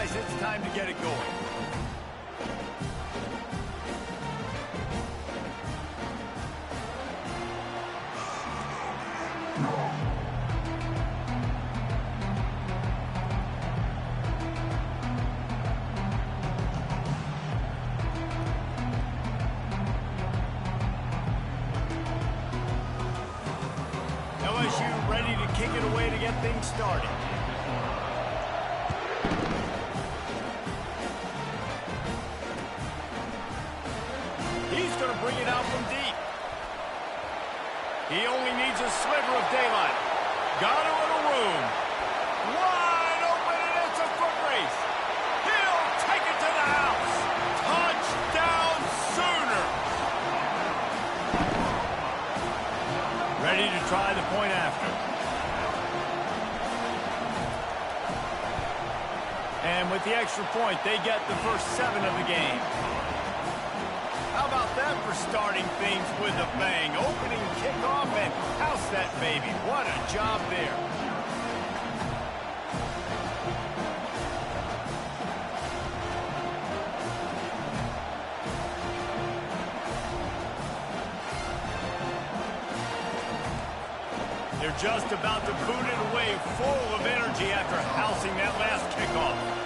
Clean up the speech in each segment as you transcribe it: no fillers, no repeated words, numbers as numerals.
guys, it's time to get it going. LSU ready to kick it away to get things started. He's going to bring it out from deep. He only needs a sliver of daylight. Got a little room. Wide open, and it's a foot race. He'll take it to the house. Touchdown, Sooners. Ready to try the point after. And with the extra point, they get the first 7 of the game. How about that for starting things with a bang? Opening kickoff and house that baby. What a job there. They're just about to boot it away, full of energy after housing that last kickoff.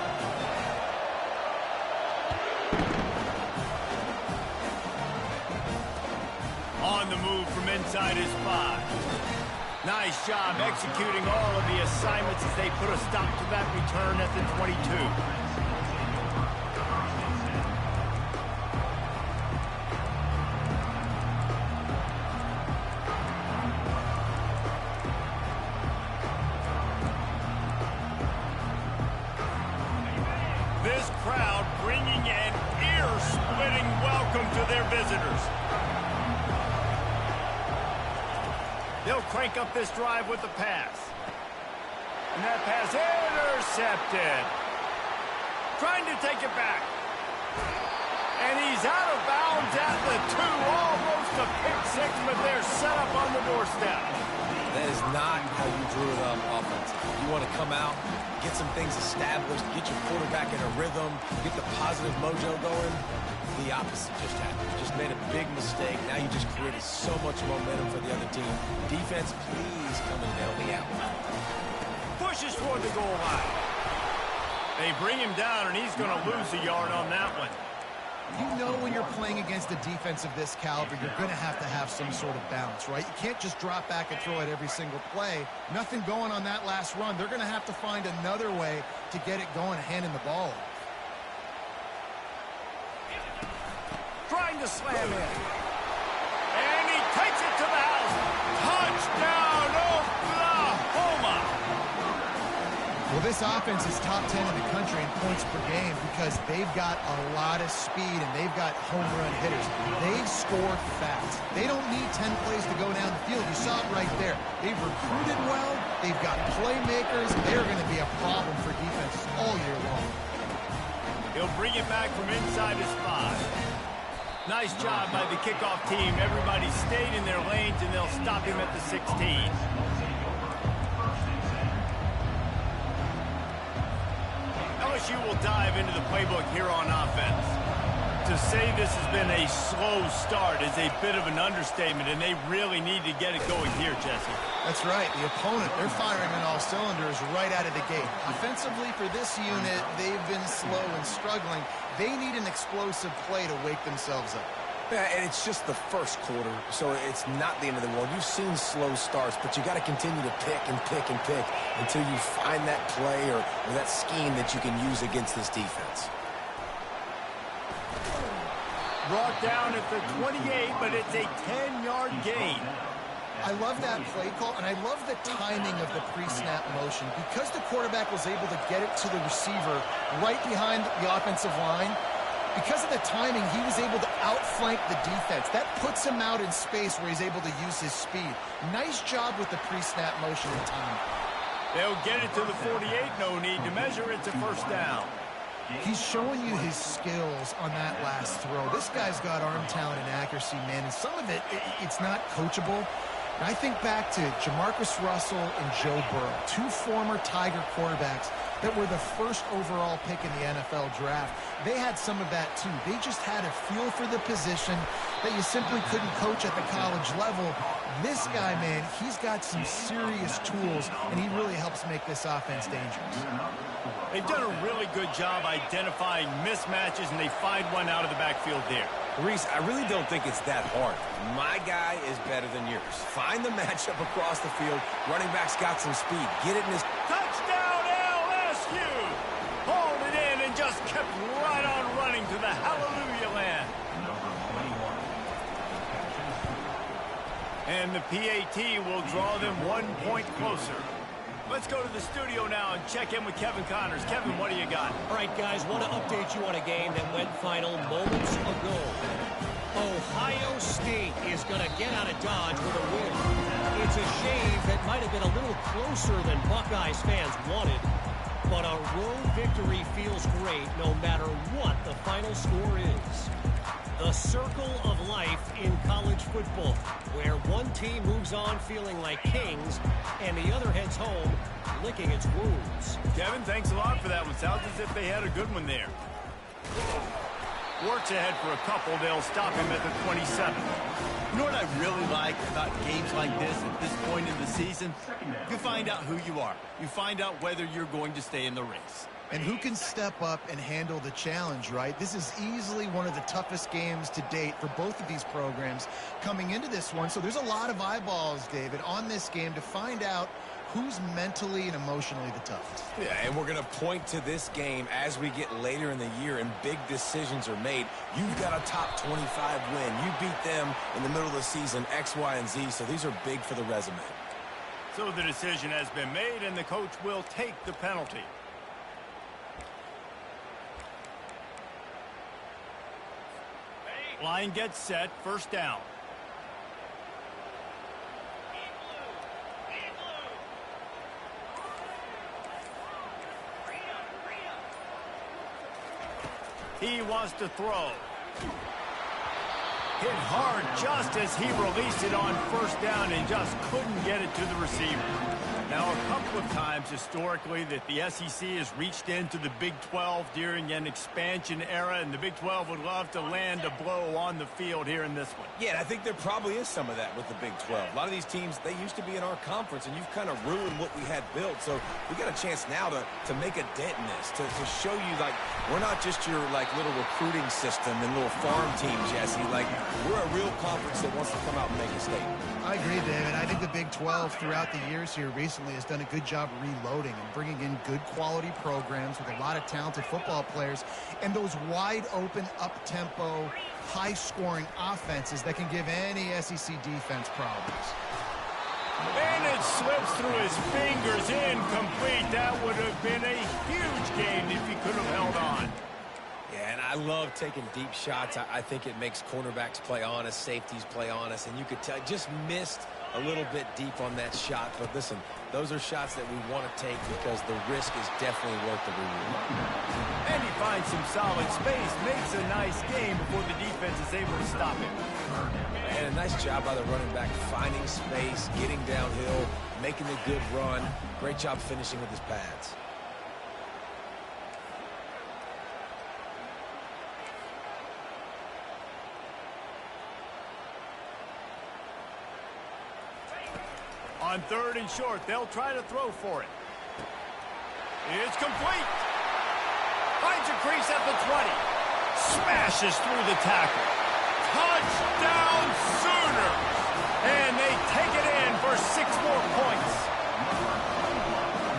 On the move from inside his 5. Nice job executing all of the assignments as they put a stop to that return at the 22. This crowd bringing an ear-splitting welcome to their visitors. They'll crank up this drive with the pass. And that pass intercepted. Trying to take it back. And he's out of bounds at the 2. Almost a pick 6, but they're set up on the doorstep. That is not how you drew it up offensively. You want to come out, get some things established, get your quarterback in a rhythm, get the positive mojo going. The opposite just happened. You just made a big mistake. Now you just created so much momentum for the other team. Defense, please coming down the outline. Pushes toward the goal line. They bring him down, and he's going to lose a yard on that one. You know when you're playing against a defense of this caliber, you're going to have some sort of balance, right? You can't just drop back and throw it every single play. Nothing going on that last run. They're going to have to find another way to get it going, handing the ball off. Trying to slam in. And he takes it to the house. Touchdown, Oklahoma! Well, this offense is top 10 in the country in points per game because they've got a lot of speed and they've got home run hitters. They score fast. They don't need 10 plays to go down the field. You saw it right there. They've recruited well. They've got playmakers. They're going to be a problem for defenses all year long. He'll bring it back from inside his 5. Nice job by the kickoff team. Everybody stayed in their lanes, and they'll stop him at the 16. LSU will dive into the playbook here on offense. To say this has been a slow start is a bit of an understatement, and they really need to get it going here, Jesse. That's right. The opponent, they're firing on all cylinders right out of the gate. Offensively for this unit, they've been slow and struggling. They need an explosive play to wake themselves up. Yeah, and it's just the first quarter, so it's not the end of the world. You've seen slow starts, but you got to continue to pick and pick and pick until you find that play or that scheme that you can use against this defense. Brought down at the 28, but it's a 10-yard gain. I love that play call, and I love the timing of the pre-snap motion. Because the quarterback was able to get it to the receiver right behind the offensive line, because of the timing, he was able to outflank the defense. That puts him out in space where he's able to use his speed. Nice job with the pre-snap motion and time. They'll get it to the 48, no need to measure. It's a first down. He's showing you his skills on that last throw. This guy's got arm talent and accuracy, man, and some of it's not coachable. And I think back to Jamarcus Russell and Joe Burrow, two former Tiger quarterbacks. that were the first overall pick in the NFL draft. They had some of that too. They just had a feel for the position that you simply couldn't coach at the college level. This guy, man, he's got some serious tools, and he really helps make this offense dangerous. They've done a really good job identifying mismatches, and they find one out of the backfield there. Reese, I really don't think it's that hard. My guy is better than yours. Find the matchup across the field. Running back's got some speed. Get it in his... Touchdown, LSU! Hauled it in and just kept right on running to the hallelujah land. And the PAT will draw them 1 point closer. Let's go to the studio now and check in with Kevin Connors. Kevin, what do you got? All right, guys, want to update you on a game that went final moments ago. Ohio State is going to get out of Dodge with a win. It's a shame that might have been a little closer than Buckeyes fans wanted, but a road victory feels great no matter what the final score is. The circle of life in college football, where one team moves on feeling like kings and the other heads home licking its wounds. Kevin, thanks a lot for that one. Sounds as if they had a good one there. Works ahead for a couple. They'll stop him at the 27. You know what I really like about games like this at this point in the season? You find out who you are. You find out whether you're going to stay in the race. And who can step up and handle the challenge, right? This is easily one of the toughest games to date for both of these programs coming into this one. So there's a lot of eyeballs, David, on this game to find out who's mentally and emotionally the toughest. Yeah, and we're going to point to this game as we get later in the year and big decisions are made. You've got a top 25 win. You beat them in the middle of the season, X, Y, and Z, so these are big for the resume. So the decision has been made, and the coach will take the penalty. Line gets set, first down. He wants to throw. Hit hard just as he released it on first down and just couldn't get it to the receiver. Now, a couple of times historically that the SEC has reached into the Big 12 during an expansion era, and the Big 12 would love to land a blow on the field here in this one. Yeah, and I think there probably is some of that with the Big 12. A lot of these teams, they used to be in our conference, and you've kind of ruined what we had built. So we got a chance now to make a dent in this, to show you, like, we're not just your, like, little recruiting system and little farm team, Jesse. Like, we're a real conference that wants to come out and make a statement. I agree, David. I think the Big 12 throughout the years here recently has done a good job reloading and bringing in good quality programs with a lot of talented football players and those wide open, up-tempo, high-scoring offenses that can give any SEC defense problems. And it slips through his fingers, incomplete. That would have been a huge gain if he could have held on. Yeah, and I love taking deep shots. I think it makes cornerbacks play honest, safeties play honest, and you could tell just missed a little bit deep on that shot. But listen, those are shots that we want to take because the risk is definitely worth the reward. And he finds some solid space, makes a nice game before the defense is able to stop him. And a nice job by the running back, finding space, getting downhill, making a good run. Great job finishing with his pads. On third and short, they'll try to throw for it. It's complete. Finds a crease at the 20. Smashes through the tackle. Touchdown Sooners! And they take it in for 6 more points.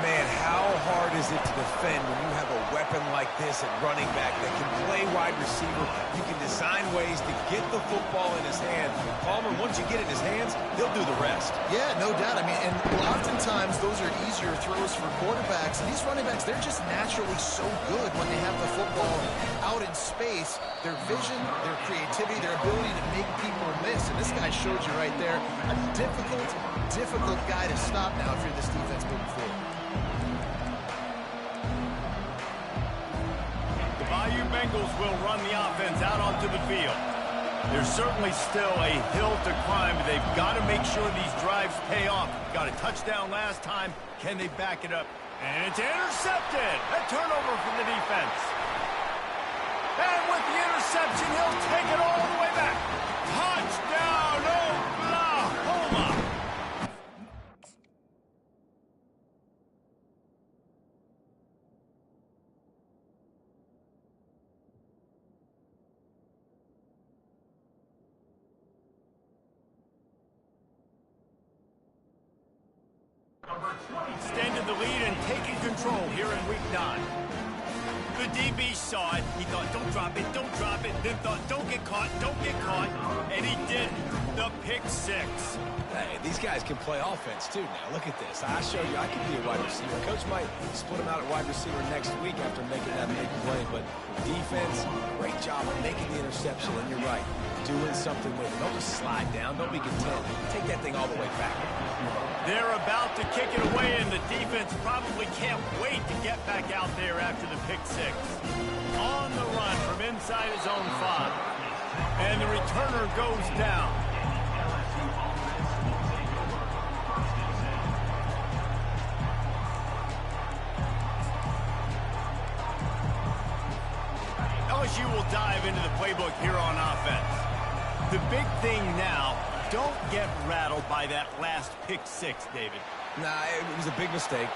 Man, how hard is it to defend when you have a weapon like this at running back that can play wide receiver? You can design ways to get the football in his hand. Palmer, once you get it in his hands, he'll do the rest. Yeah, no doubt. I mean, and oftentimes those are easier throws for quarterbacks. And these running backs, they're just naturally so good when they have the football out in space. Their vision, their creativity, their ability to make people miss. And this guy showed you right there. A difficult guy to stop now if you're this defense moving forward. The Bayou Bengals will run the offense out onto the field. There's certainly still a hill to climb, but they've got to make sure these drives pay off. Got a touchdown last time. Can they back it up And it's intercepted. A turnover for the defense. And with the interception, he'll take it all the way back. Touchdown, Oklahoma! Extended the lead and taking control here in week 9. The DB saw it. He thought, don't drop it, don't drop it. Then thought, don't get caught, don't get caught. And he did. The pick 6. Hey, these guys can play offense, too, now. Look at this. I showed you I can be a wide receiver. Coach might split him out at wide receiver next week after making that big play. But defense, great job of making the interception. And you're right, doing something with it. Don't just slide down. Don't be content. Take that thing all the way back. They're about to kick it away, and the defense probably can't wait to get back out there after the pick 6. On the run from inside his own 5. And the returner goes down. LSU will dive into the playbook here on offense. The big thing now, don't get rattled by that last pick 6, David. Nah, it was a big mistake.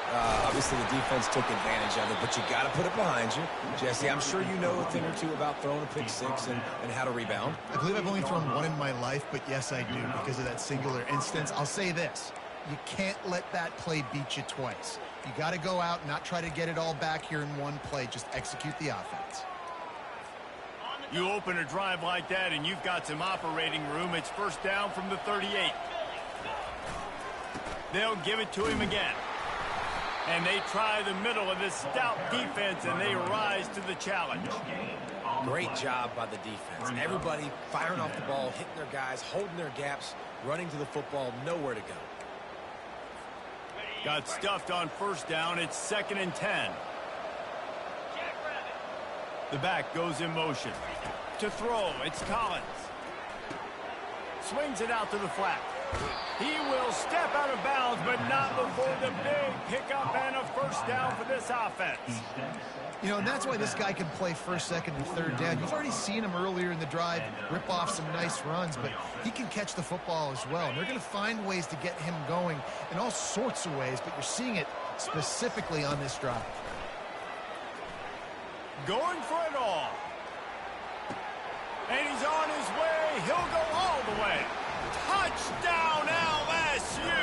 Obviously, the defense took advantage of it, but you got to put it behind you. Jesse, I'm sure you know a thing or two about throwing a pick 6 and how to rebound. I believe I've only thrown one in my life, but yes, I do because of that singular instance. I'll say this. You can't let that play beat you twice. You got to go out and not try to get it all back here in one play. Just execute the offense. You open a drive like that and you've got some operating room. It's first down from the 38. They'll give it to him again. And they try the middle of this stout defense and they rise to the challenge. Great job by the defense. Everybody firing off the ball, hitting their guys, holding their gaps, running to the football, nowhere to go. Got stuffed on first down. It's 2nd and 10. The back goes in motion. To throw, it's Collins. Swings it out to the flat. He will step out of bounds, but not before the big pickup and a first down for this offense. You know, and that's why this guy can play first, second, and third down. You've already seen him earlier in the drive rip off some nice runs, but he can catch the football as well. And they're going to find ways to get him going in all sorts of ways, but you're seeing it specifically on this drive. Going for it all. And he's on his way. He'll go all the way. Touchdown, LSU!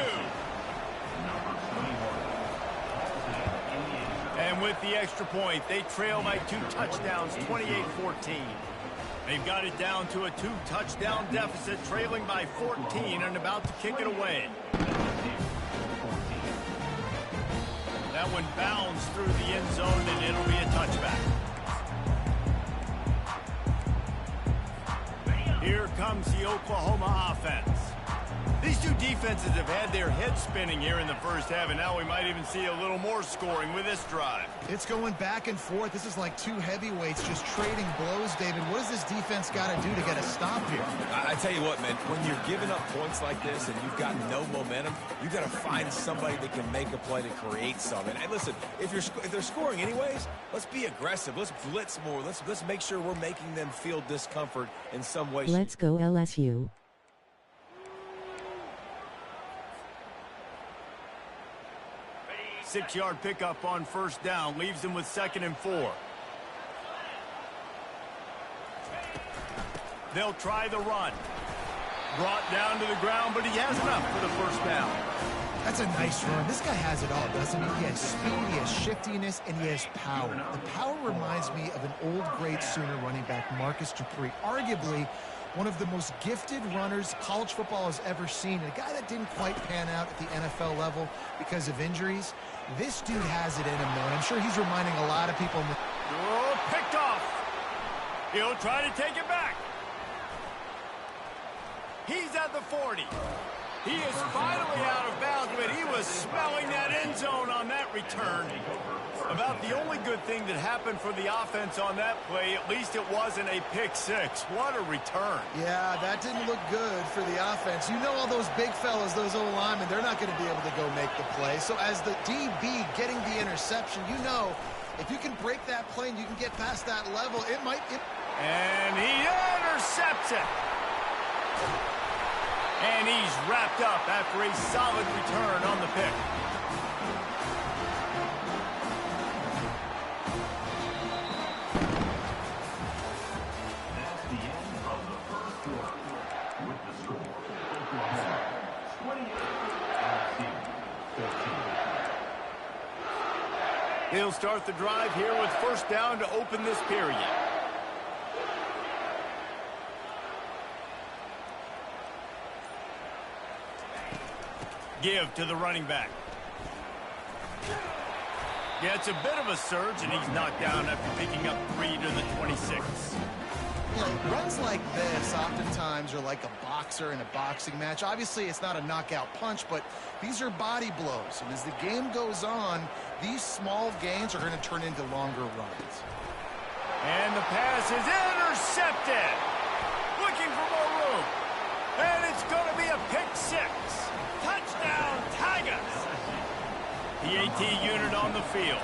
And with the extra point, they trail by 2 touchdowns, 28-14. They've got it down to a 2-touchdown deficit, trailing by 14 and about to kick it away. That one bounds through the end zone, and it'll be a touchback. Here comes the Oklahoma offense. These two defenses have had their heads spinning here in the first half, and now we might even see a little more scoring with this drive. It's going back and forth. This is like 2 heavyweights just trading blows, David. What does this defense got to do to get a stop here? I tell you what, man, when you're giving up points like this and you've got no momentum, you've got to find somebody that can make a play to create something. Hey, listen, if they're scoring anyways, let's be aggressive. Let's blitz more. Let's make sure we're making them feel discomfort in some way. Let's go LSU. Six-yard pickup on first down leaves them with 2nd and 4. They'll try the run. Brought down to the ground, but he has enough for the first down. That's a nice run. This guy has it all, doesn't he? He has speed, he has shiftiness, and he has power. The power reminds me of an old great Sooner running back, Marcus Dupree. Arguably one of the most gifted runners college football has ever seen. A guy that didn't quite pan out at the NFL level because of injuries. This dude has it in him, though, and I'm sure he's reminding a lot of people. Oh, picked off. He'll try to take it back. He's at the 40. He is finally out of bounds, but he was smelling that end zone on that return. About the only good thing that happened for the offense on that play, at least it wasn't a pick six. What a return. Yeah, that didn't look good for the offense. You know all those big fellas, those O-linemen, they're not going to be able to go make the play. So as the DB getting the interception, you know if you can break that play and you can get past that level, it might... And he intercepts it. And he's wrapped up after a solid return on the pick. He'll start the drive here with first down to open this period. Give to the running back. Gets a bit of a surge, and he's knocked down after picking up 3 to the 26. You know, runs like this oftentimes are like a boxer in a boxing match. Obviously, it's not a knockout punch, but these are body blows. And as the game goes on, these small gains are going to turn into longer runs. And the pass is intercepted. Looking for more room. And it's going to be a pick six. Touchdown, Tigers. The AT unit on the field.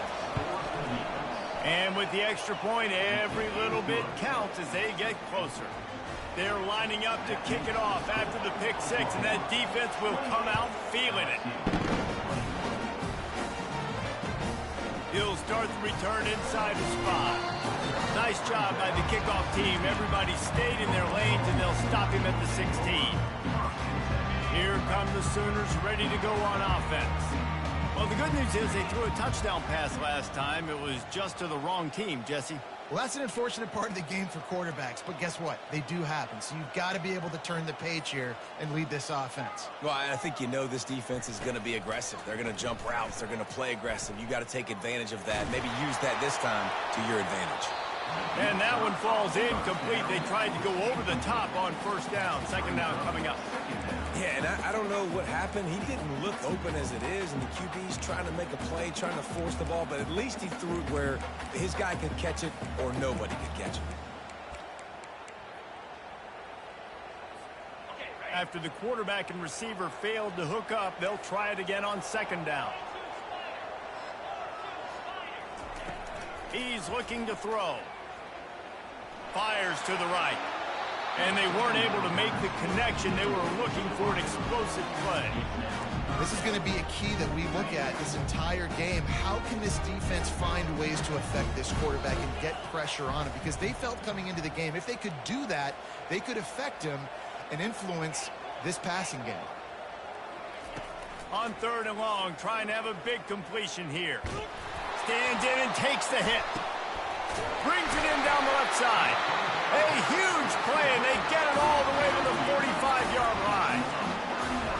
And with the extra point, every little bit counts as they get closer. They're lining up to kick it off after the pick six, and that defense will come out feeling it. He'll start the return inside the spot. Nice job by the kickoff team. Everybody stayed in their lanes, and they'll stop him at the 16. Here come the Sooners ready to go on offense. Well, the good news is they threw a touchdown pass last time. It was just to the wrong team, Jesse. Well, that's an unfortunate part of the game for quarterbacks, but guess what? They do happen. So you've got to be able to turn the page here and lead this offense. Well, I think you know this defense is going to be aggressive. They're going to jump routes. They're going to play aggressive. You got to take advantage of that. Maybe use that this time to your advantage. And that one falls incomplete. They tried to go over the top on first down. Second down coming up. Yeah, and I don't know what happened. He didn't look open as it is, and the QB's trying to make a play, trying to force the ball, but at least he threw it where his guy could catch it or nobody could catch it. After the quarterback and receiver failed to hook up, they'll try it again on second down. He's looking to throw. Fires to the right. And they weren't able to make the connection. They were looking for an explosive play. This is going to be a key that we look at this entire game. How can this defense find ways to affect this quarterback and get pressure on him? Because they felt coming into the game, if they could do that, they could affect him and influence this passing game. On third and long, trying to have a big completion here. Stands in and takes the hit. Brings it in down the left side. A huge play, and they get it all the way to the 45-yard line.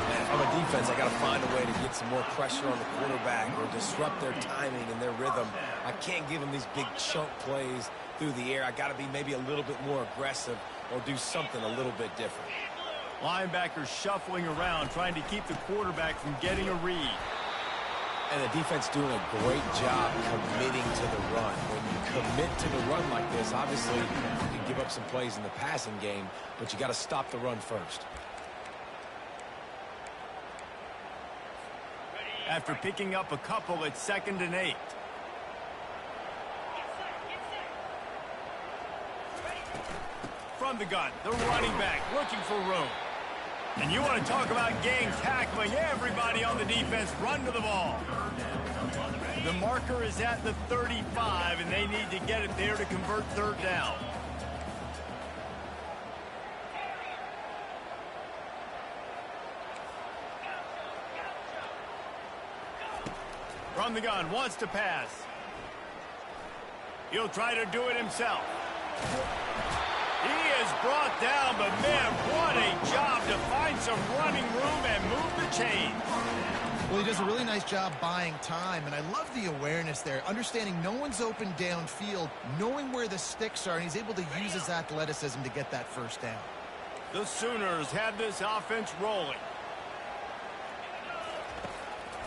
Man, if I'm a defense, I got to find a way to get some more pressure on the quarterback or disrupt their timing and their rhythm. I can't give them these big chunk plays through the air. I got to be maybe a little bit more aggressive or do something a little bit different. Linebackers shuffling around, trying to keep the quarterback from getting a read. And the defense doing a great job committing to the run. When you commit to the run like this, obviously you can give up some plays in the passing game, but you got to stop the run first. After picking up a couple, it's 2nd and 8. From the gun, the running back looking for room. And you want to talk about game tackling. Everybody on the defense run to the ball. The marker is at the 35, and they need to get it there to convert third down. From the gun, wants to pass. He'll try to do it himself. He is brought down, but man, what a job to find some running room and move the chains. Well, he does a really nice job buying time, and I love the awareness there, understanding no one's open downfield, knowing where the sticks are, and he's able to use his athleticism to get that first down. The Sooners have this offense rolling.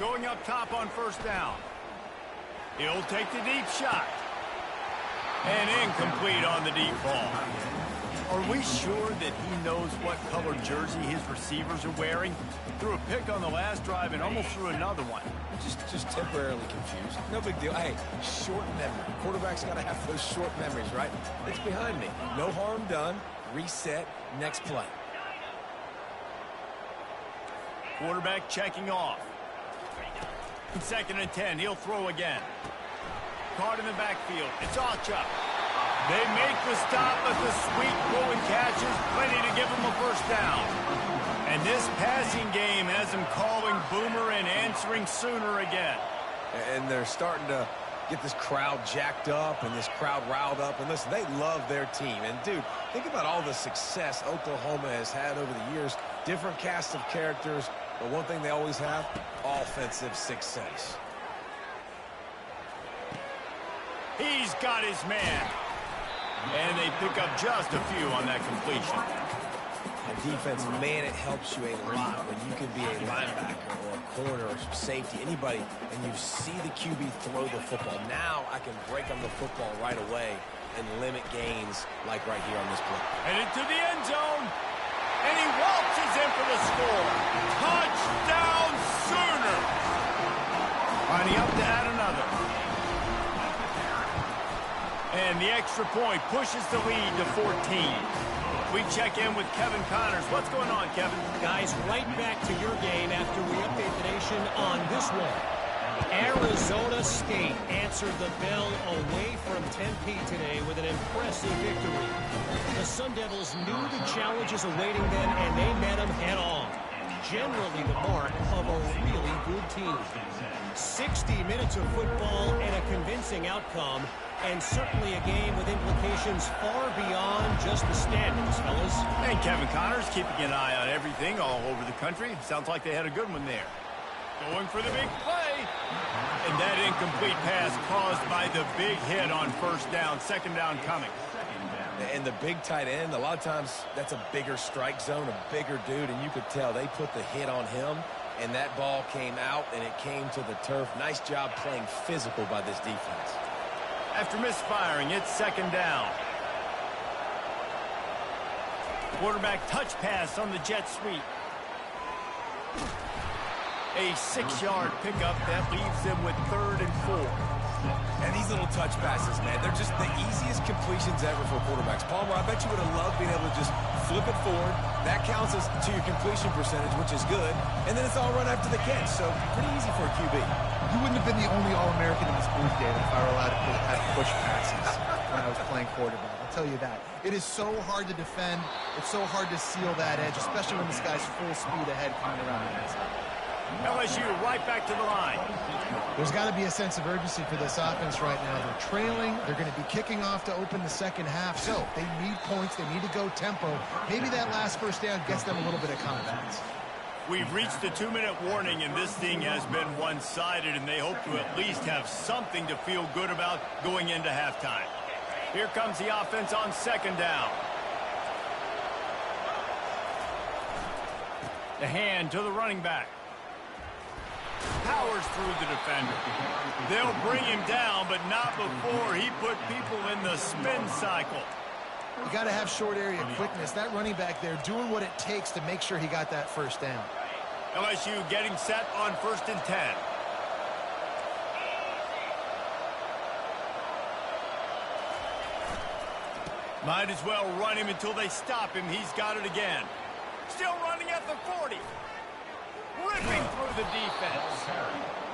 Going up top on first down. He'll take the deep shot. And incomplete on the deep ball. Are we sure that he knows what color jersey his receivers are wearing? Threw a pick on the last drive and almost threw another one. Just temporarily confused. No big deal. Hey, short memory. Quarterback's got to have those short memories, right? It's behind me. No harm done. Reset. Next play. Quarterback checking off. 2nd and 10. He'll throw again. Caught in the backfield. It's Archer. They make the stop, but the sweet throw and catch is plenty to give them a first down. And this passing game has them calling Boomer and answering Sooner again. And they're starting to get this crowd jacked up and this crowd riled up. And listen, they love their team. And, dude, think about all the success Oklahoma has had over the years. Different cast of characters, but one thing they always have, offensive success. He's got his man. And they pick up just a few on that completion. And defense, man, it helps you a lot when you can be a linebacker or a corner or safety, anybody, and you see the QB throw the football. Now I can break on the football right away and limit gains like right here on this play. And into the end zone. And he waltzes in for the score. Touchdown Sooner. Lining up to add another. And the extra point pushes the lead to 14. We check in with Kevin Connors. What's going on, Kevin? Guys, right back to your game after we update the nation on this one. Arizona State answered the bell away from Tempe today with an impressive victory. The Sun Devils knew the challenges awaiting them, and they met them head-on. Generally the mark of a really good team. 60 minutes of football and a convincing outcome, and certainly a game with implications far beyond just the standings, fellas. And Kevin Connors keeping an eye on everything all over the country. Sounds like they had a good one there. Going for the big play. And that incomplete pass caused by the big hit on first down. 2nd down coming. And the big tight end, a lot of times that's a bigger strike zone, a bigger dude, and you could tell they put the hit on him, and that ball came out, and it came to the turf. Nice job playing physical by this defense. After misfiring, it's 2nd down. Quarterback touch pass on the jet sweep. A 6-yard pickup that leaves them with 3rd and 4. And these little touch passes, man, they're just the easiest completions ever for quarterbacks. Palmer, I bet you would have loved being able to just flip it forward. That counts as to your completion percentage, which is good. And then it's all run after the catch, so pretty easy for a QB. You wouldn't have been the only All-American in this booth, David, if I were allowed to have push passes when I was playing quarterback. I'll tell you that. It is so hard to defend. It's so hard to seal that edge, especially when this guy's full speed ahead coming around the inside. LSU right back to the line. There's got to be a sense of urgency for this offense right now. They're trailing. They're going to be kicking off to open the second half. So they need points. They need to go tempo. Maybe that last first down gets them a little bit of confidence. We've reached the 2-minute warning, and this thing has been one-sided, and they hope to at least have something to feel good about going into halftime. Here comes the offense on 2nd down. The hand to the running back. Powers through the defender. They'll bring him down, but not before he put people in the spin cycle. You got to have short area quickness. That running back there doing what it takes to make sure he got that first down. LSU getting set on 1st and 10. Might as well run him until they stop him. He's got it again. Still running at the 40. Ripping through the defense.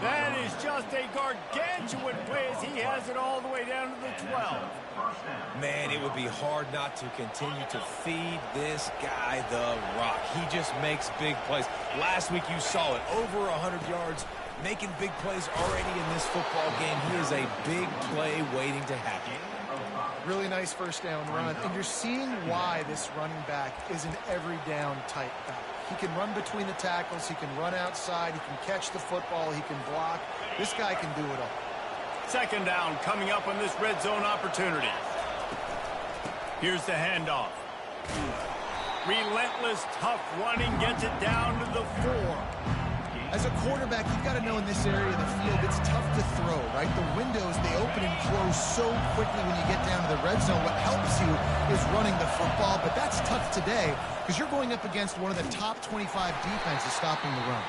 That is just a gargantuan play as he has it all the way down to the 12. Man, it would be hard not to continue to feed this guy the rock. He just makes big plays. Last week you saw it, over 100 yards, making big plays already in this football game. He is a big play waiting to happen. Really nice first down run. And you're seeing why this running back is an every down type back. He can run between the tackles. He can run outside. He can catch the football. He can block. This guy can do it all. 2nd down coming up on this red zone opportunity. Here's the handoff. Relentless, tough running gets it down to the 4. As a quarterback, you've got to know in this area of the field, it's tough to throw, right? The windows, they open and close so quickly when you get down to the red zone. What helps you is running the football, but that's tough today because you're going up against one of the top 25 defenses stopping the run.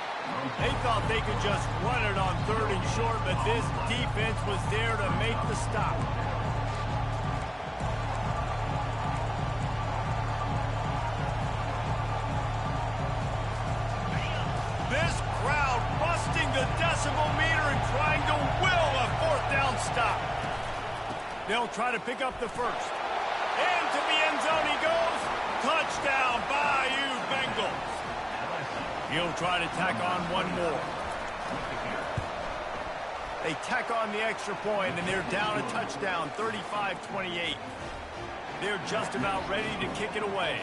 They thought they could just run it on 3rd and short, but this defense was there to make the stop. This crowd busting the decibel meter and trying to will a 4th down stop. They'll try to pick up the first. Into the end zone he goes. Touchdown, Bayou Bengals. He'll try to tack on one more. They tack on the extra point, and they're down a touchdown, 35-28. They're just about ready to kick it away.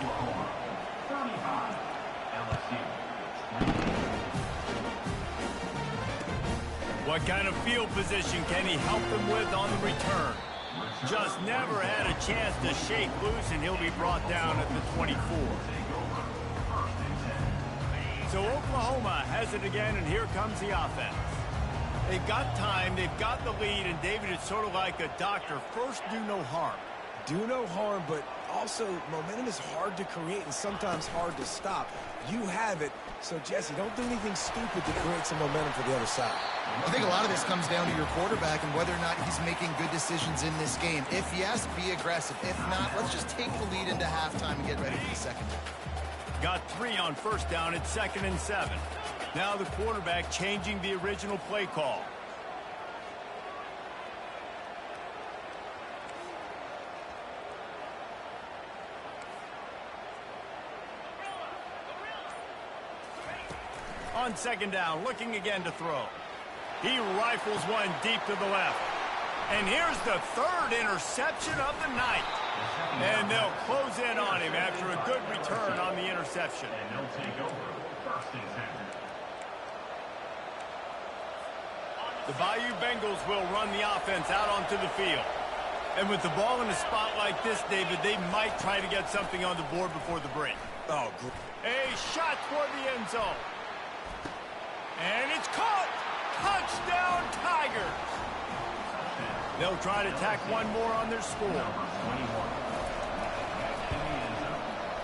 What kind of field position can he help them with on the return? Just never had a chance to shake loose, and he'll be brought down at the 24. So Oklahoma has it again, and here comes the offense. They've got time, they've got the lead, and David, it's sort of like a doctor. First, do no harm. Do no harm, but also momentum is hard to create and sometimes hard to stop. You have it, so Jesse, don't do anything stupid to create some momentum for the other side. I think a lot of this comes down to your quarterback and whether or not he's making good decisions in this game. If yes, be aggressive. If not, let's just take the lead into halftime and get ready for the second half. Got 3 on 1st down at 2nd and 7. Now the quarterback changing the original play call. On 2nd down, looking again to throw. He rifles one deep to the left. And here's the 3rd interception of the night. And they'll close in on him after a good return on the interception. The Bayou Bengals will run the offense out onto the field. And with the ball in a spot like this, David, they might try to get something on the board before the break. Oh, a shot toward the end zone. And it's caught. Touchdown, Tigers. They'll try to tack one more on their score.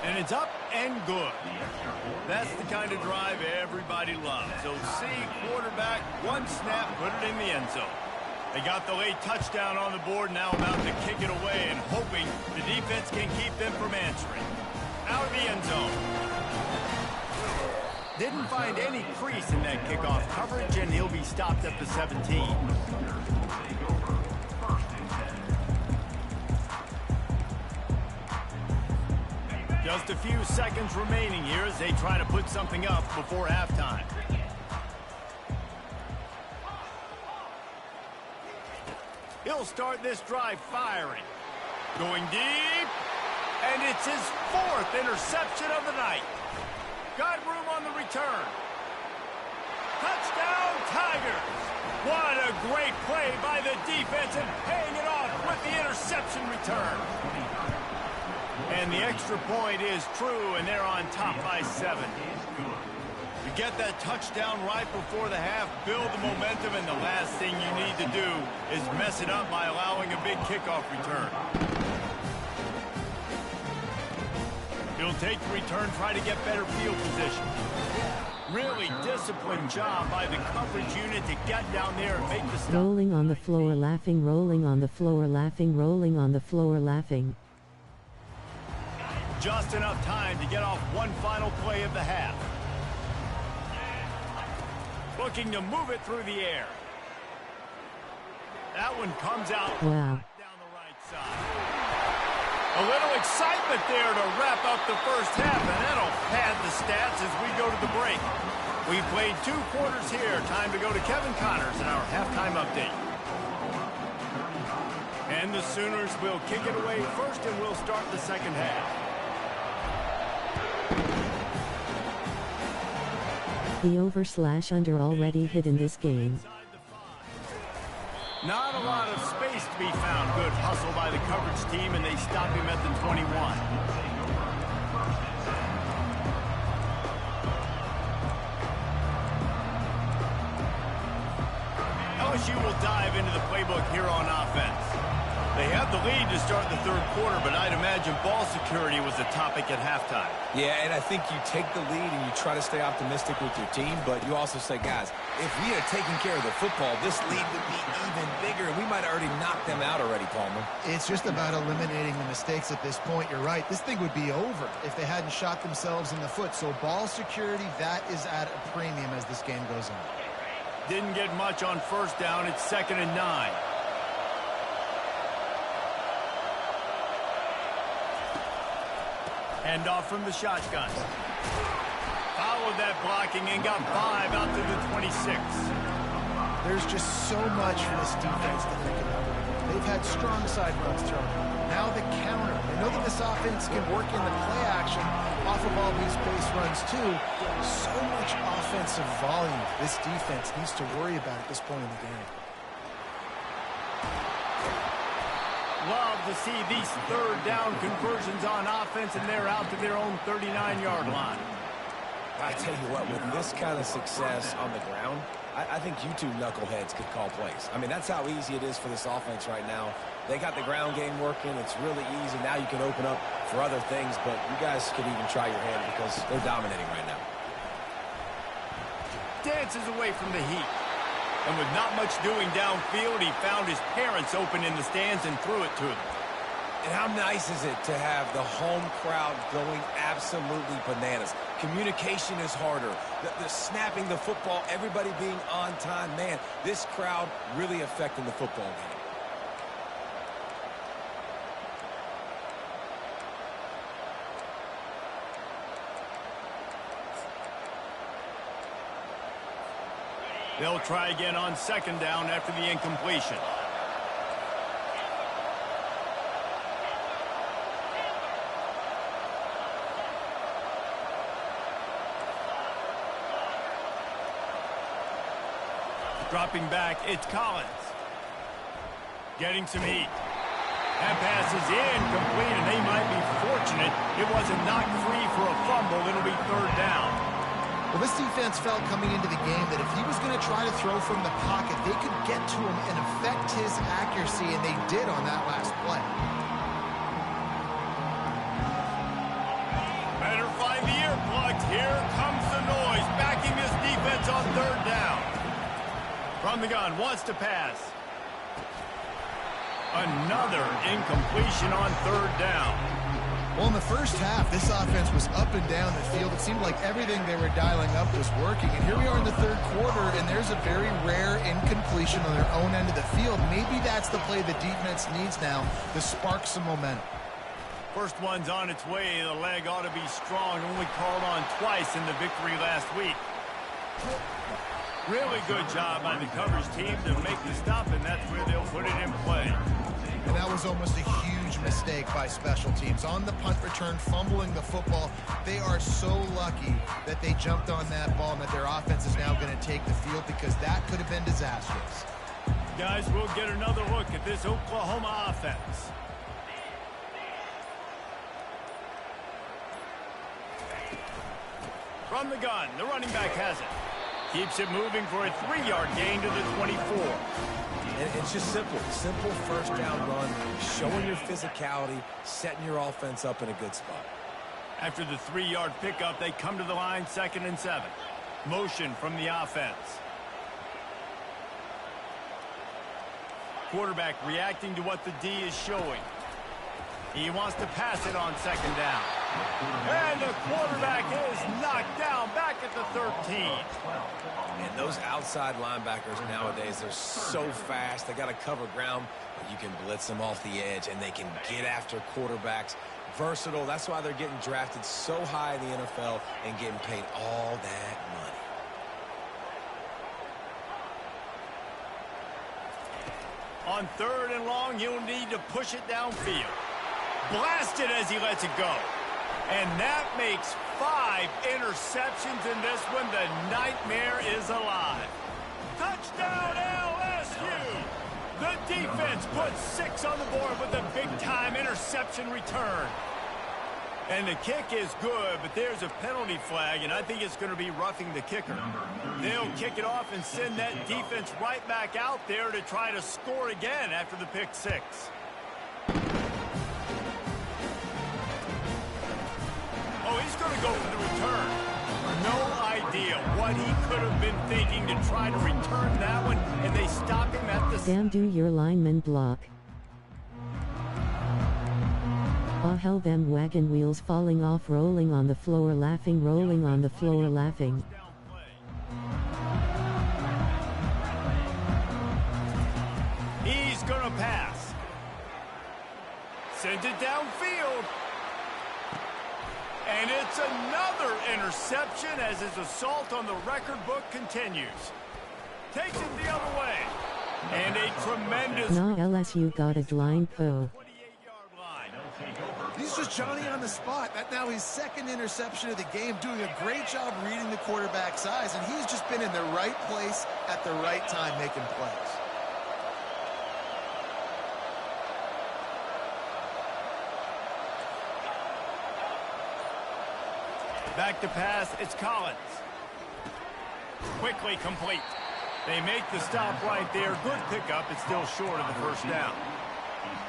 And it's up and good. That's the kind of drive everybody loves. So see, quarterback, one snap, put it in the end zone. They got the late touchdown on the board, now about to kick it away and hoping the defense can keep them from answering. Out of the end zone. Didn't find any crease in that kickoff coverage, and he'll be stopped at the 17. Just a few seconds remaining here as they try to put something up before halftime. He'll start this drive firing. Going deep, and it's his 4th interception of the night. Got room on the return. Touchdown, Tigers. What a great play by the defense and paying it off with the interception return. And the extra point is true, and they're on top by 7. To get that touchdown right before the half, build the momentum, and the last thing you need to do is mess it up by allowing a big kickoff return. He'll take the return, try to get better field position. Really disciplined job by the coverage unit to get down there and make the stop. Rolling on the floor, laughing, rolling on the floor, laughing, rolling on the floor, laughing. Just enough time to get off one final play of the half. Looking to move it through the air. That one comes out Wow. down the right side. A little excitement there to wrap up the first half, and that'll pad the stats as we go to the break. We've played 2 quarters here. Time to go to Kevin Connors in our halftime update. And the Sooners will kick it away first, and we'll start the second half. The over/under already hit in this game. Not a lot of space to be found. Good hustle by the coverage team, and they stop him at the 21. dive into the playbook here on offense. They have the lead to start the third quarter, but I'd imagine ball security was a topic at halftime. Yeah, and I think you take the lead and you try to stay optimistic with your team, but you also say, guys, if we had taken care of the football, this lead would be even bigger, and we might have already knocked them out already, Palmer. It's just about eliminating the mistakes at this point. You're right. This thing would be over if they hadn't shot themselves in the foot. So ball security, that is at a premium as this game goes on. Didn't get much on first down. It's 2nd and 9. Hand off from the shotgun. Followed that blocking and got 5 out to the 26. There's just so much for this defense to think about. They've had strong side runs thrown. Now the counter. They know that this offense can work in the play action off of all these base runs too. So much offensive volume this defense needs to worry about at this point in the game. Love to see these third down conversions on offense, and they're out to their own 39-yard line. I tell you what, with this kind of success on the ground, I think you two knuckleheads could call plays. I mean, that's how easy it is for this offense right now. They got the ground game working. It's really easy. Now you can open up for other things, but you guys could even try your hand because they're dominating right now. Dances away from the heat. And with not much doing downfield, he found his parents open in the stands and threw it to them. And how nice is it to have the home crowd going absolutely bananas? Communication is harder. The snapping the football, everybody being on time. Man, this crowd really affecting the football game. They'll try again on 2nd down after the incompletion. Dropping back, it's Collins. Getting some heat. That pass is incomplete, and they might be fortunate it wasn't knocked free for a fumble. It'll be 3rd down. Well, this defense felt coming into the game that if he was going to try to throw from the pocket, they could get to him and affect his accuracy, and they did on that last play. Better find the earplugs. Here comes the noise, backing this defense on 3rd down. From the gun, wants to pass. Another incompletion on 3rd down. Well, in the first half, this offense was up and down the field. It seemed like everything they were dialing up was working. And here we are in the 3rd quarter, and there's a very rare incompletion on their own end of the field. Maybe that's the play the defense needs now to spark some momentum. First one's on its way. The leg ought to be strong. Only called on twice in the victory last week. Really good job by the coverage team to make the stop, and that's where they'll put it in play. And that was almost a huge mistake by special teams. On the punt return, fumbling the football. They are so lucky that they jumped on that ball and that their offense is now going to take the field, because that could have been disastrous. Guys, we'll get another look at this Oklahoma offense. From the gun, the running back has it. Keeps it moving for a 3-yard gain to the 24. And it's just simple. Simple first down run, showing your physicality, setting your offense up in a good spot. After the 3-yard pickup, they come to the line, 2nd and 7. Motion from the offense. Quarterback reacting to what the D is showing. He wants to pass it on 2nd down. And the quarterback is knocked down back at the 13. And those outside linebackers nowadays, they're so fast. They got to cover ground, but you can blitz them off the edge, and they can get after quarterbacks. Versatile. That's why they're getting drafted so high in the NFL and getting paid all that money. On 3rd and long, he'll need to push it downfield. Blasted as he lets it go. And that makes 5 interceptions in this one. The nightmare is alive. Touchdown, LSU! The defense puts 6 on the board with a big-time interception return. And the kick is good, but there's a penalty flag, and I think it's going to be roughing the kicker. They'll kick it off and send that defense right back out there to try to score again after the pick six. Oh, he's going to go for the return. No idea what he could have been thinking to try to return that one, and they stop him at the... Damn, do your lineman block. Ah, hell, them wagon wheels falling off, rolling on the floor, laughing, rolling on the floor, laughing. He's gonna pass. Sends it downfield. And it's another interception as his assault on the record book continues. Takes it the other way. And a tremendous... Nah, LSU got a line po. He's just Johnny on the spot. That now his second interception of the game, doing a great job reading the quarterback's eyes, and he's just been in the right place at the right time making plays. Back to pass, it's Collins. Quickly complete. They make the stop right there. Good pickup. It's still short of the first down.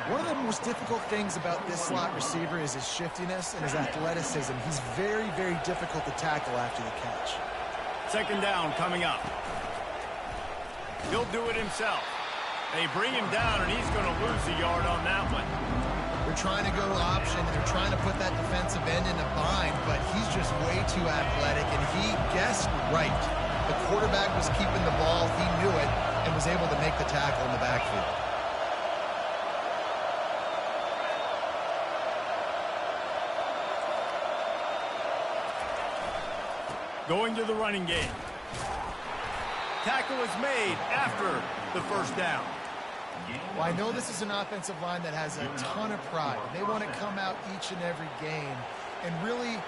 One of the most difficult things about this slot receiver is his shiftiness and his athleticism. He's very, very difficult to tackle after the catch. Second down coming up. He'll do it himself. They bring him down, and he's going to lose a yard on that one. They're trying to go option. They're trying to put that defensive end in a bind, but he's just way too athletic, and he guessed right. The quarterback was keeping the ball. He knew it and was able to make the tackle in the backfield. Going to the running game. Tackle is made after the first down. Well, I know this is an offensive line that has a ton of pride. They want to come out each and every game and really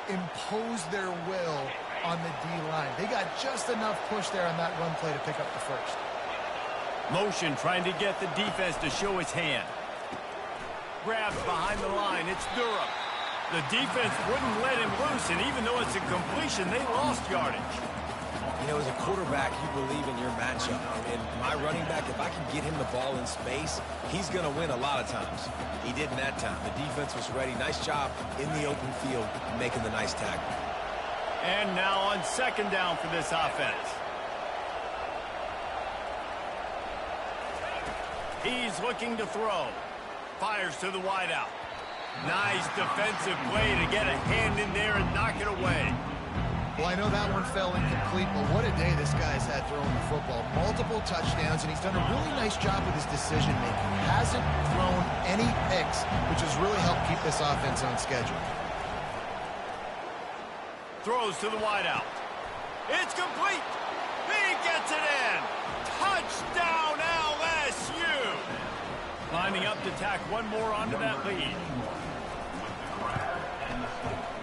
impose their will on the D-line. They got just enough push there on that run play to pick up the first. Motion trying to get the defense to show his hand. Grabs behind the line. It's Durham. The defense wouldn't let him loose, and even though it's a completion, they lost yardage. You know, as a quarterback, you believe in your matchup. And my running back, if I can get him the ball in space, he's going to win a lot of times. He did in that time. The defense was ready. Nice job in the open field making the nice tackle. And now on second down for this offense. He's looking to throw. Fires to the wideout. Nice defensive play to get a hand in there and knock it away. Well, I know that one fell incomplete, but what a day this guy's had throwing the football. Multiple touchdowns, and he's done a really nice job with his decision-making. He hasn't thrown any picks, which has really helped keep this offense on schedule. Throws to the wideout. It's complete. He gets it in. Touchdown, LSU. Lining up to tack one more onto that lead.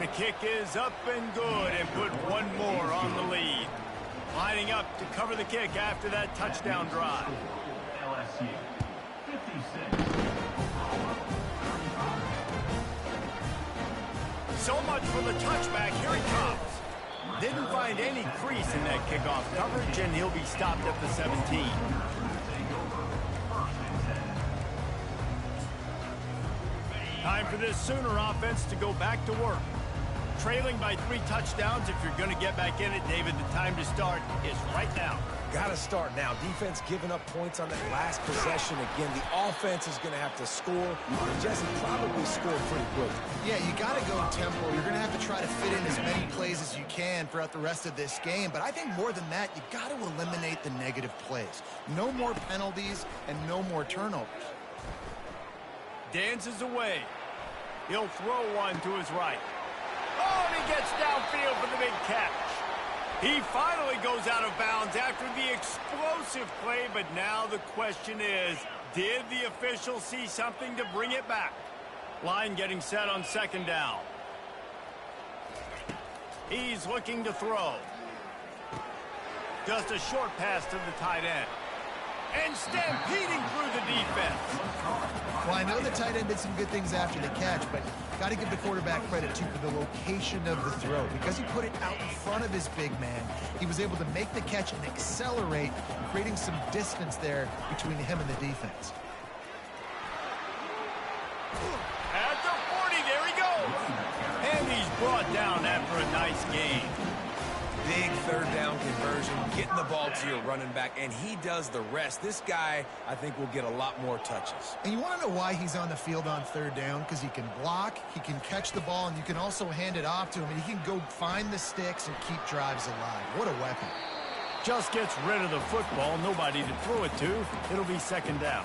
The kick is up and good and put one more on the lead. Lining up to cover the kick after that touchdown drive. LSU 56. So much for the touchback. Here he comes. Didn't find any crease in that kickoff coverage, and he'll be stopped at the 17. Time for this Sooner offense to go back to work. Trailing by 3 touchdowns. If you're going to get back in it, David, the time to start is right now. Got to start now. Defense giving up points on that last possession. Again, the offense is going to have to score. Jesse probably scored pretty quick. Yeah, you got to go tempo. You're going to have to try to fit in as many plays as you can throughout the rest of this game. But I think more than that, you got to eliminate the negative plays. No more penalties and no more turnovers. Dances away. He'll throw one to his right. Oh, and he gets downfield for the big catch. He finally goes out of bounds after the explosive play, but now the question is, did the official see something to bring it back? Line getting set on second down. He's looking to throw. Just a short pass to the tight end. And stampeding through the defense. Well, I know the tight end did some good things after the catch, but got to give the quarterback credit, too, for the location of the throw. Because he put it out in front of his big man, he was able to make the catch and accelerate, creating some distance there between him and the defense. At the 40, there he goes. And he's brought down after a nice gain. Big third down conversion, getting the ball to your running back, and he does the rest. This guy, I think, will get a lot more touches. And you want to know why he's on the field on third down? Because he can block, he can catch the ball, and you can also hand it off to him, and he can go find the sticks and keep drives alive. What a weapon. Just gets rid of the football, nobody to throw it to. It'll be second down.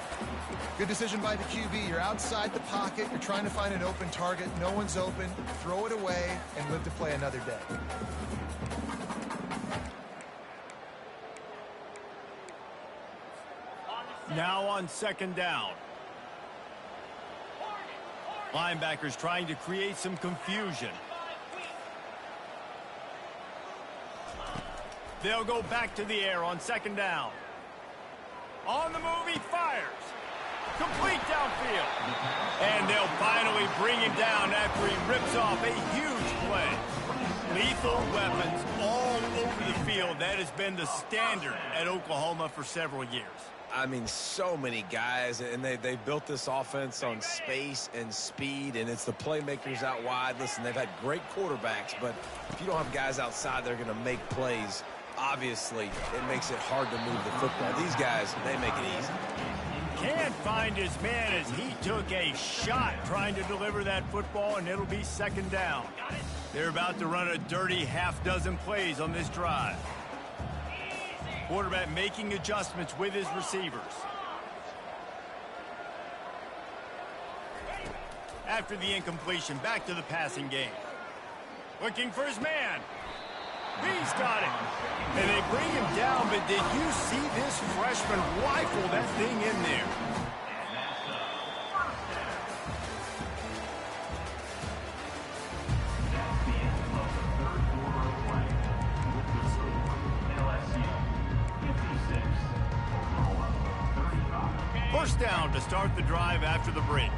Good decision by the QB. You're outside the pocket, you're trying to find an open target, no one's open, throw it away, and live to play another day. Now on second down. Linebackers trying to create some confusion. They'll go back to the air on second down. On the move, he fires. Complete downfield. And they'll finally bring him down after he rips off a huge play. Lethal weapons all over the field. That has been the standard at Oklahoma for several years. I mean, so many guys, and they built this offense on space and speed, and it's the playmakers out wide. Listen, they've had great quarterbacks, but if you don't have guys outside, they're going to make plays. Obviously, it makes it hard to move the football. These guys, they make it easy. Can't find his man as he took a shot trying to deliver that football, and it'll be second down. They're about to run a dirty half-dozen plays on this drive. Quarterback making adjustments with his receivers. After the incompletion, back to the passing game. Looking for his man. He's got it. And they bring him down, but did you see this freshman rifle that thing in there? First down to start the drive after the break.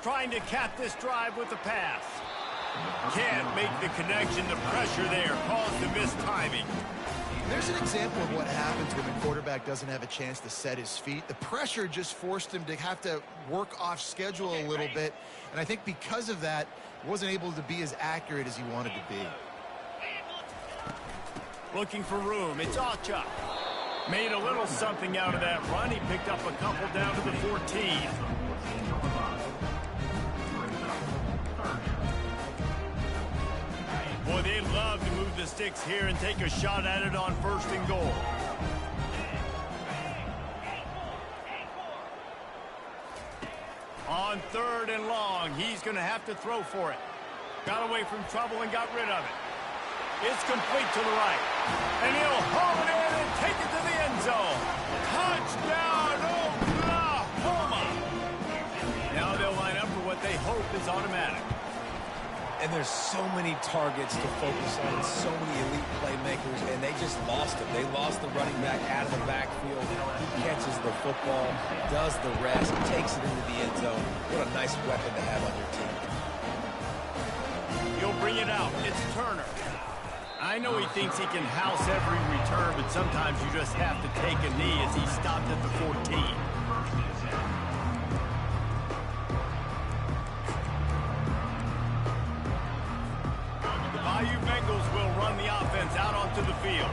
Trying to cap this drive with the pass. Can't make the connection. The pressure there caused the missed timing. There's an example of what happens when the quarterback doesn't have a chance to set his feet. The pressure just forced him to have to work off schedule a little bit. And I think because of that, he wasn't able to be as accurate as he wanted to be. Looking for room. It's Acha. Made a little something out of that run. He picked up a couple down to the 14. Boy, they love to move the sticks here and take a shot at it on first and goal. On third and long, he's going to have to throw for it. Got away from trouble and got rid of it. It's complete to the right. And he'll haul it in and take it to the end zone. Touchdown, Oklahoma! Now they'll line up for what they hope is automatic. And there's so many targets to focus on, so many elite playmakers, and they just lost it. They lost the running back out of the backfield. He catches the football, does the rest, takes it into the end zone. What a nice weapon to have on your team. He'll bring it out. It's Turner. I know he thinks he can house every return, but sometimes you just have to take a knee as he stopped at the 14. The Bayou Bengals will run the offense out onto the field.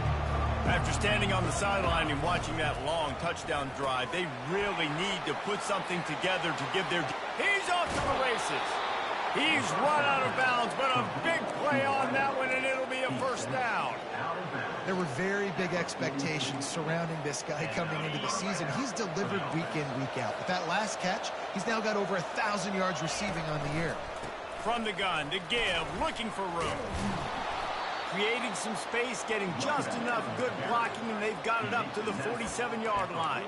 After standing on the sideline and watching that long touchdown drive, they really need to put something together to give their... He's off to the races. He's run out of bounds, but a big play on that one, and it'll be a first down. There were very big expectations surrounding this guy coming into the season. He's delivered week in, week out. With that last catch, he's now got over 1,000 yards receiving on the year. From the gun to give, looking for room. creating some space, getting just enough good blocking, and they've got it up to the 47-yard line.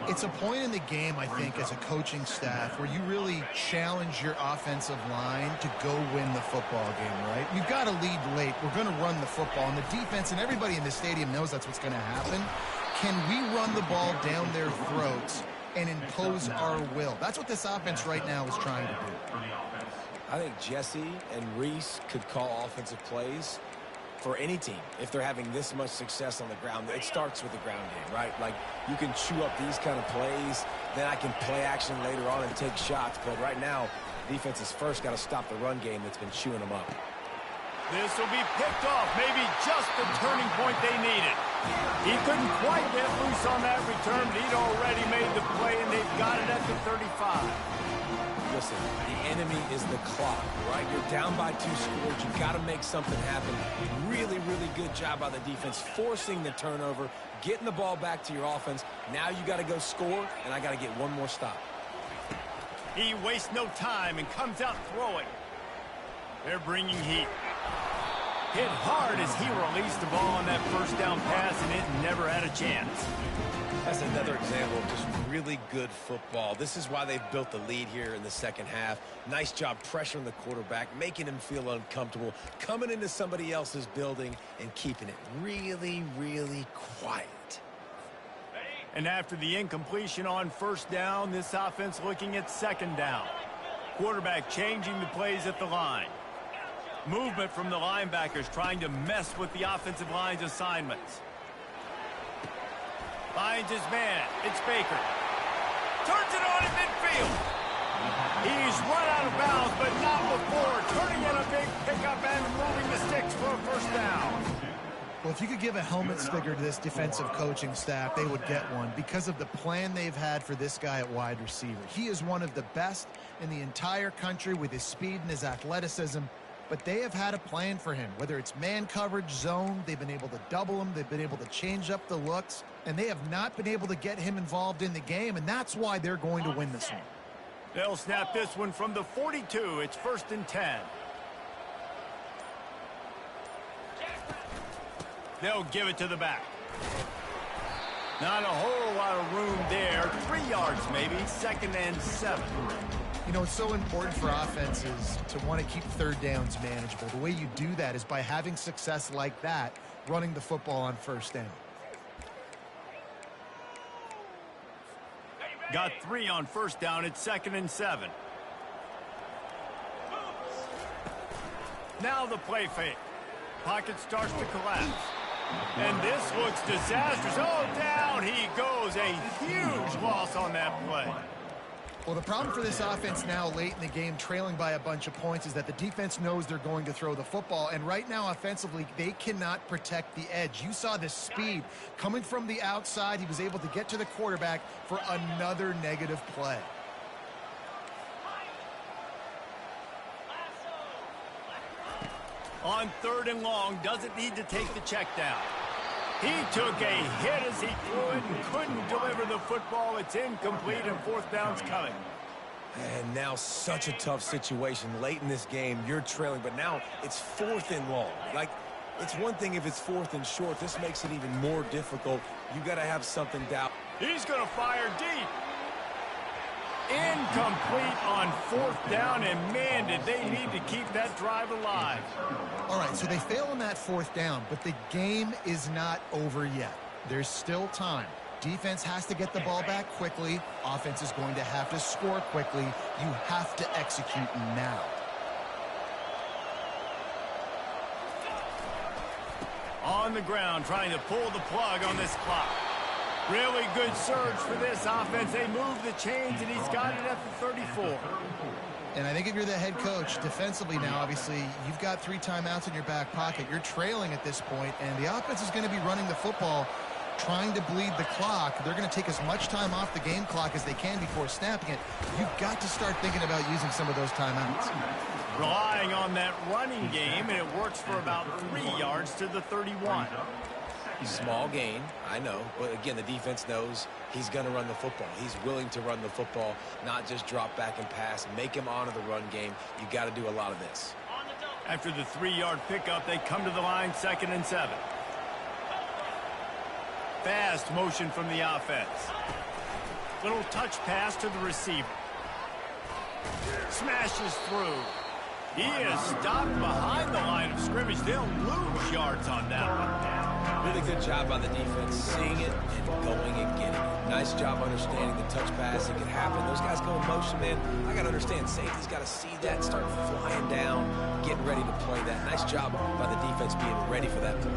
It's a point in the game, I think, as a coaching staff where you really challenge your offensive line to go win the football game, right? We've got to lead late. We're going to run the football, and the defense and everybody in the stadium knows that's what's going to happen. Can we run the ball down their throats and impose our will? That's what this offense right now is trying to do. I think Jesse and Reese could call offensive plays for any team if they're having this much success on the ground. It starts with the ground game, right? Like, you can chew up these kind of plays, then I can play action later on and take shots. But right now, defense has first got to stop the run game that's been chewing them up. This will be picked off, maybe just the turning point they needed. He couldn't quite get loose on that return, but he'd already made the play, and they've got it at the 35. Listen, the enemy is the clock, right? You're down by 2 scores. You've got to make something happen. Really, really good job by the defense, forcing the turnover, getting the ball back to your offense. Now you got to go score, and I got to get one more stop. He wastes no time and comes out throwing. They're bringing heat. Hit hard as he released the ball on that first down pass, and it never had a chance. That's another example of just really good football. This is why they've built the lead here in the second half. Nice job pressuring the quarterback, making him feel uncomfortable, coming into somebody else's building and keeping it really, really quiet. And after the incompletion on first down, this offense looking at second down. Quarterback changing the plays at the line. Movement from the linebackers trying to mess with the offensive line's assignments. Finds his man. It's Baker. Turns it on in midfield. He's run out of bounds, but not before turning in a big pickup and moving the sticks for a first down. Well, if you could give a helmet sticker to this defensive coaching staff, they would get one because of the plan they've had for this guy at wide receiver. He is one of the best in the entire country with his speed and his athleticism. But they have had a plan for him, whether it's man coverage, zone, they've been able to double him, they've been able to change up the looks, and they have not been able to get him involved in the game, and that's why they're going to win this one. They'll snap this one from the 42. It's 1st and 10. They'll give it to the back. Not a whole lot of room there. 3 yards maybe, 2nd and 7. You know, it's so important for offenses to want to keep third downs manageable. The way you do that is by having success like that, running the football on first down. Got 3 on first down. It's 2nd and 7. Now the play fake. Pocket starts to collapse. And this looks disastrous. Oh, down he goes. A huge loss on that play. Well, the problem for this offense now late in the game, trailing by a bunch of points, is that the defense knows they're going to throw the football. And right now, offensively, they cannot protect the edge. You saw the speed coming from the outside. He was able to get to the quarterback for another negative play. On 3rd and long, doesn't need to take the check down. He took a hit as he threw it and couldn't deliver the football. It's incomplete, and 4th down's coming. And now such a tough situation late in this game. You're trailing, but now it's 4th and long. Like, it's one thing if it's 4th and short. This makes it even more difficult. You got to have something down. He's going to fire deep. Incomplete on 4th down, and man, did they need to keep that drive alive. All right, so they fail on that 4th down, but the game is not over yet. There's still time. Defense has to get the ball back quickly. Offense is going to have to score quickly. You have to execute now. On the ground, trying to pull the plug on this clock. Really good surge for this offense. They move the chains, and he's got it at the 34. And I think if you're the head coach, defensively now, obviously, you've got 3 timeouts in your back pocket. You're trailing at this point, and the offense is going to be running the football, trying to bleed the clock. They're going to take as much time off the game clock as they can before snapping it. You've got to start thinking about using some of those timeouts. Relying on that running game, and it works for about 3 yards to the 31. Small gain, I know, but again, the defense knows he's going to run the football. He's willing to run the football, not just drop back and pass, make him honor the run game. You got to do a lot of this. After the 3-yard pickup, they come to the line, 2nd and 7. Fast motion from the offense. Little touch pass to the receiver. Smashes through. He is stopped behind the line of scrimmage. They'll lose yards on that one. Really good job by the defense, seeing it and going and getting it. Nice job understanding the touch pass. It could happen. Those guys go in motion, man. I got to understand, safety's got to see that, start flying down, getting ready to play that. Nice job by the defense being ready for that play.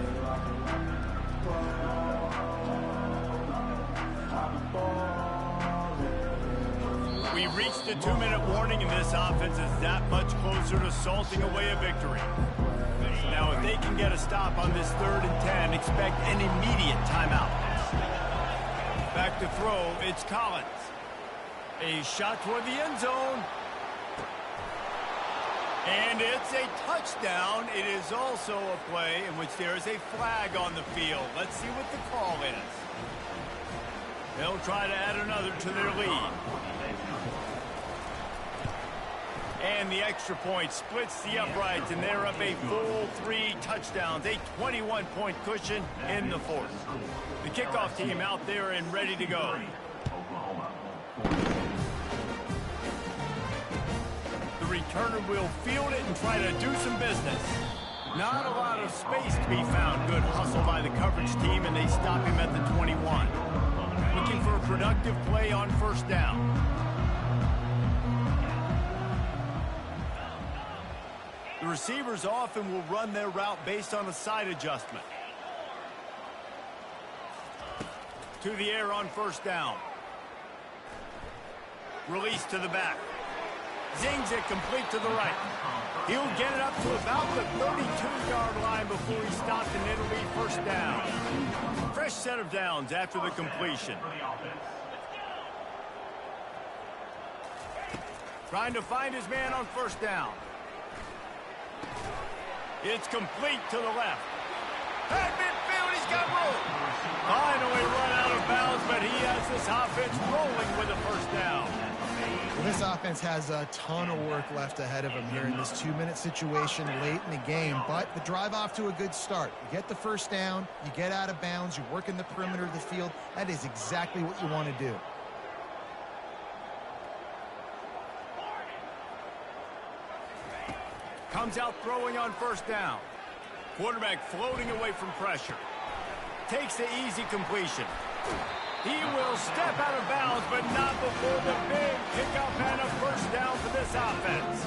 We reached the 2-minute warning, and this offense is that much closer to salting away a victory. Now, if they can get a stop on this 3rd and 10, expect an immediate timeout. Back to throw, it's Collins. A shot toward the end zone. And it's a touchdown. It is also a play in which there is a flag on the field. Let's see what the call is. They'll try to add another to their lead. And the extra point splits the uprights, and they're up a full 3 touchdowns, a 21-point cushion in the 4th. The kickoff team out there and ready to go. The returner will field it and try to do some business. Not a lot of space to be found. Good hustle by the coverage team, and they stop him at the 21. Looking for a productive play on 1st down. The receivers often will run their route based on a side adjustment. To the air on 1st down. Release to the back. Zings it complete to the right. He'll get it up to about the 32-yard line before he stopped, and it'll be 1st down. Fresh set of downs after the completion. Trying to find his man on 1st down. It's complete to the left. At midfield, he's got room. Finally run out of bounds, but he has this offense rolling with a 1st down. Well, this offense has a ton of work left ahead of them here in this 2-minute situation late in the game, but the drive off to a good start. You get the 1st down, you get out of bounds, you work in the perimeter of the field. That is exactly what you want to do. Comes out throwing on 1st down. Quarterback floating away from pressure. Takes the easy completion. He will step out of bounds, but not before the big kickoff and a 1st down for this offense.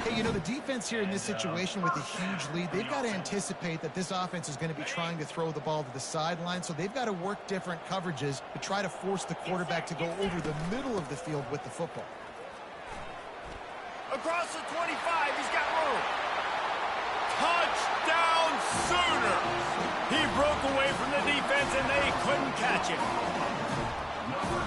Hey, you know, the defense here in this situation with a huge lead, they've got to anticipate that this offense is going to be trying to throw the ball to the sideline, so they've got to work different coverages to try to force the quarterback to go over the middle of the field with the football. Across the 25, he's got room. Touchdown Sooners! He broke away from the defense, and they couldn't catch him.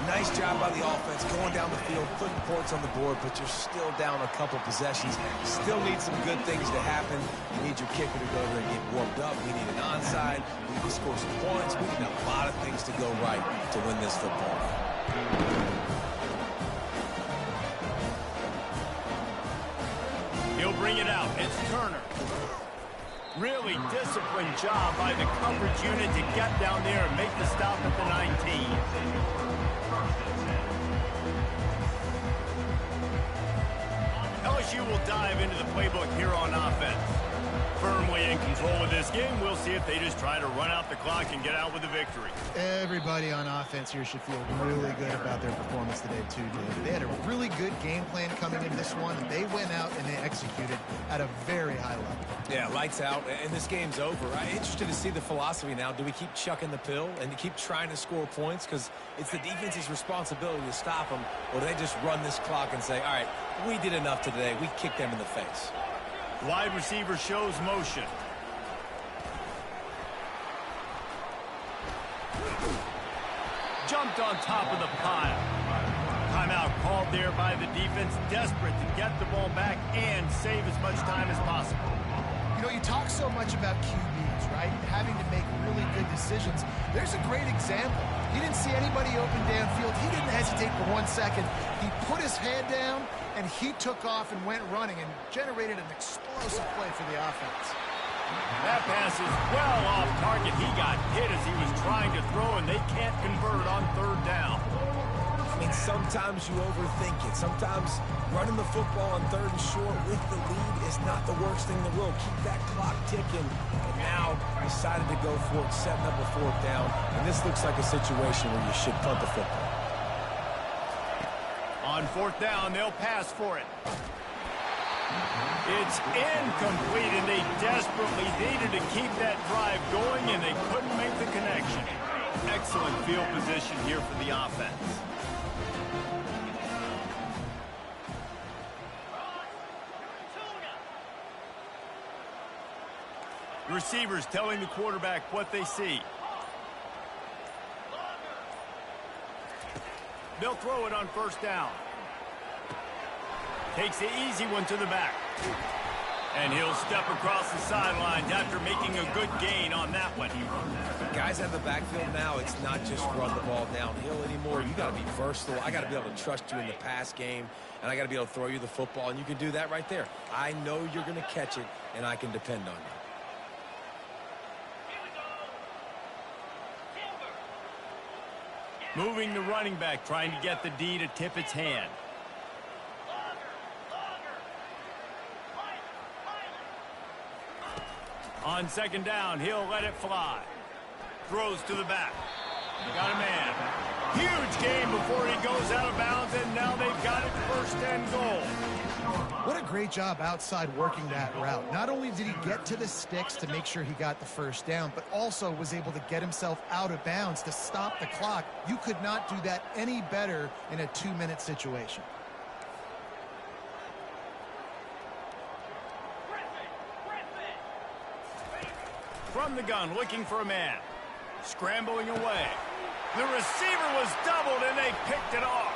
Nice job by the offense going down the field, putting points on the board, but you're still down a couple possessions. Still need some good things to happen. You need your kicker to go there and get warmed up. We need an onside. We need to score some points. We need a lot of things to go right to win this football game. He'll bring it out. It's Turner. Really disciplined job by the coverage unit to get down there and make the stop at the 19. LSU will dive into the playbook here on offense. Firmly in control of this game. We'll see if they just try to run out the clock and get out with a victory. Everybody on offense here should feel really good about their performance today, too, David. They had a really good game plan coming into this one, and they went out and they executed at a very high level. Yeah, lights out, and this game's over. I'm interested to see the philosophy now. Do we keep chucking the pill and keep trying to score points? Because it's the defense's responsibility to stop them, or do they just run this clock and say, all right, we did enough today. We kicked them in the face. Wide receiver shows motion. Jumped on top of the pile. Timeout called there by the defense, desperate to get the ball back and save as much time as possible. You know, you talk so much about QBs, right? Having to make really good decisions. There's a great example. He didn't see anybody open downfield. He didn't hesitate for 1 second. He put his head down, and he took off and went running and generated an explosive play for the offense. That pass is well off target. He got hit as he was trying to throw, and they can't convert on third down. I mean, sometimes you overthink it. Sometimes running the football on third and short with the lead is not the worst thing in the world. Keep that clock ticking. And now decided to go for it, setting up a fourth down. And this looks like a situation where you should punt the football. On fourth down, they'll pass for it. It's incomplete, and they desperately needed to keep that drive going, and they couldn't make the connection. Excellent field position here for the offense. Receivers telling the quarterback what they see. They'll throw it on first down. Takes the easy one to the back. And he'll step across the sidelines after making a good gain on that one. Guys out of the backfield now, it's not just run the ball downhill anymore. You got to be versatile. I got to be able to trust you in the pass game, and I got to be able to throw you the football, and you can do that right there. I know you're going to catch it, and I can depend on you. Moving the running back, trying to get the D to tip its hand. On second down, he'll let it fly. Throws to the back. Got a man. Huge gain before he goes out of bounds, and now they've got it first and goal. What a great job outside working that route. Not only did he get to the sticks to make sure he got the first down, but also was able to get himself out of bounds to stop the clock. You could not do that any better in a 2-minute situation. From the gun, looking for a man. Scrambling away. The receiver was doubled, and they picked it off.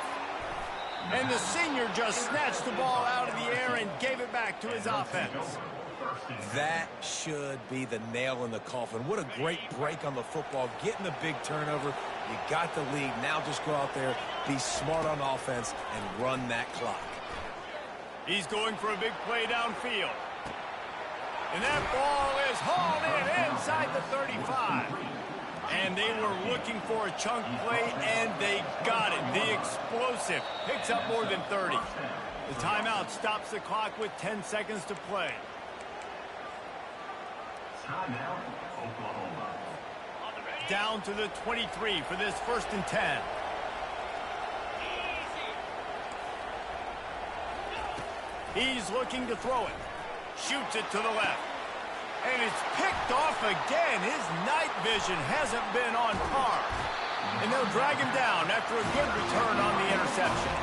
And the senior just snatched the ball out of the air and gave it back to his offense. That should be the nail in the coffin. What a great break on the football. Getting the big turnover. You got the lead. Now just go out there, be smart on offense, and run that clock. He's going for a big play downfield. And that ball is hauled in inside the 35. And they were looking for a chunk play, and they got it. The explosive picks up more than 30. The timeout stops the clock with 10 seconds to play. Timeout, Oklahoma. Down to the 23 for this 1st and 10. He's looking to throw it. Shoots it to the left. And it's picked off again. His night vision hasn't been on par. And they'll drag him down after a good return on the interception.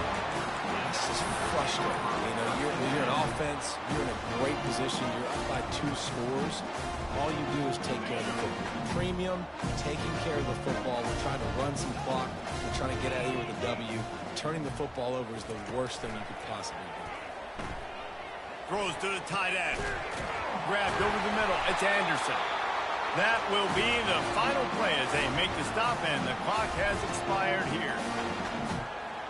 This is frustrating. You know, you're an offense. You're in a great position. You're up by 2 scores. All you do is take care of the football. Premium, taking care of the football. We're trying to run some clock. We're trying to get out of here with a W. Turning the football over is the worst thing you could possibly do. Throws to the tight end. Grabbed over the middle. It's Anderson. That will be the final play as they make the stop, and the clock has expired here.